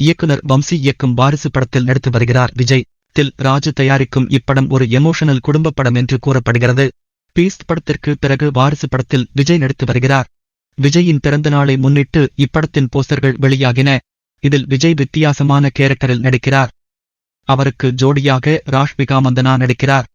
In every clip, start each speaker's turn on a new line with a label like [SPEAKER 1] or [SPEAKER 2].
[SPEAKER 1] இயக்குனர் வம்சி இயக்கும் வாரிசு படத்தில் நடித்து வருகிறார் விஜய். தில் ராஜு தயாரிக்கும் இப்படம் ஒரு எமோஷனல் குடும்ப படம் என்று கூறப்படுகிறது. பீஸ்ட் படத்திற்கு பிறகு வாரிசு படத்தில் விஜய் நடித்து வருகிறார். விஜயின் பிறந்த நாளை முன்னிட்டு இப்படத்தின் போஸ்டர்கள் வெளியாகின. இதில் விஜய் வித்தியாசமான கேரக்டரில் நடிக்கிறார். அவருக்கு ஜோடியாக ராஷ்மிகா மந்தனா நடிக்கிறார்.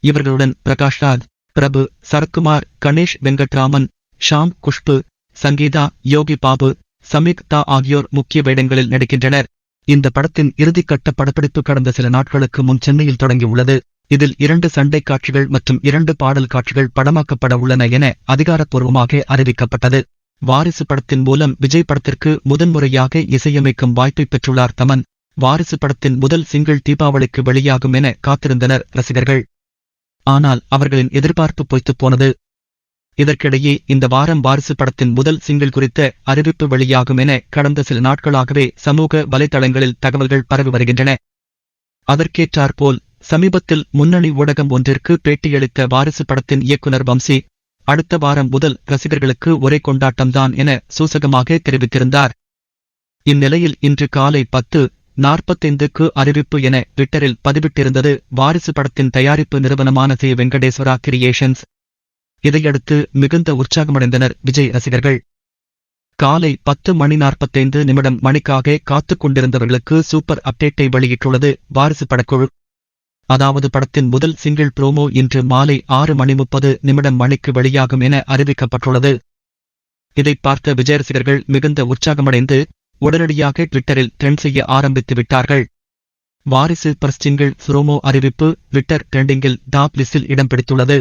[SPEAKER 1] இவர்களுடன் பிரகாஷ் ராஜ், பிரபு, சரத்குமார், கணேஷ் வெங்கட்ராமன், ஷாம், குஷ்பு, சங்கீதா, யோகி பாபு, சமீக்தா ஆகியோர் முக்கிய வேடங்களில் நடிக்கின்றனர். இந்த படத்தின் இறுதிக்கட்ட படப்பிடிப்பு கடந்த சில நாட்களுக்கு முன் சென்னையில் தொடங்கியுள்ளது. இதில் 2 சண்டை காட்சிகள் மற்றும் 2 பாடல் காட்சிகள் படமாக்கப்பட உள்ளன என அதிகாரப்பூர்வமாக அறிவிக்கப்பட்டது. வாரிசு படத்தின் மூலம் விஜய் படத்திற்கு முதன்முறையாக இசையமைக்கும் வாய்ப்பை பெற்றுள்ளார் தமன். வாரிசு படத்தின் முதல் சிங்கிள் தீபாவளிக்கு வெளியாகும் என காத்திருந்தனர் ரசிகர்கள். ஆனால் அவர்களின் எதிர்பார்ப்பு பொய்த்துப் போனது. இதற்கிடையே இந்த வாரம் வாரிசு படத்தின் முதல் சிங்கிள் குறித்த அறிவிப்பு வெளியாகும் என கடந்த சில நாட்களாகவே சமூக வலைதளங்களில் தகவல்கள் பரவி வருகின்றன. அதற்கேற்றாற்போல் சமீபத்தில் முன்னணி ஊடகம் ஒன்றிற்கு பேட்டியளித்த வாரிசு படத்தின் இயக்குனர் வம்சி, அடுத்த வாரம் முதல் ரசிகர்களுக்கு ஒரே கொண்டாட்டம்தான் என சூசகமாக தெரிவித்திருந்தார். இந்நிலையில் இன்று காலை 10:45க்கு அறிவிப்பு என ட்விட்டரில் பதிவிட்டிருந்தது வாரிசு படத்தின் தயாரிப்பு நிறுவனமான ஸ்ரீ வெங்கடேஸ்வரா கிரியேஷன்ஸ். இதையடுத்து மிகுந்த உற்சாகமடைந்தனர் விஜய் ரசிகர்கள். காலை 10:45 மணிக்காக காத்துக் கொண்டிருந்தவர்களுக்கு சூப்பர் அப்டேட்டை வெளியிட்டுள்ளது வாரிசு படக்குழு. அதாவது படத்தின் முதல் சிங்கிள் ப்ரோமோ இன்று மாலை 6:30 மணிக்கு வெளியாகும் என அறிவிக்கப்பட்டுள்ளது. இதைப் பார்த்த விஜய் ரசிகர்கள் மிகுந்த உற்சாகமடைந்து உடனடியாக ட்விட்டரில் ட்ரெண்ட் செய்ய ஆரம்பித்து விட்டார்கள். வாரிசு பர்ஸ்ட் சிங்கிள் ப்ரோமோ அறிவிப்பு ட்விட்டர் ட்ரெண்டிங்கில் டாப் லிஸ்டில் இடம் பிடித்துள்ளது.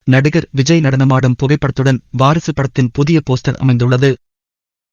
[SPEAKER 1] நடிகர் விஜய் நடனமாடும் புகைப்படத்துடன் வாரிசு படத்தின் புதிய போஸ்டர் அமைந்துள்ளது.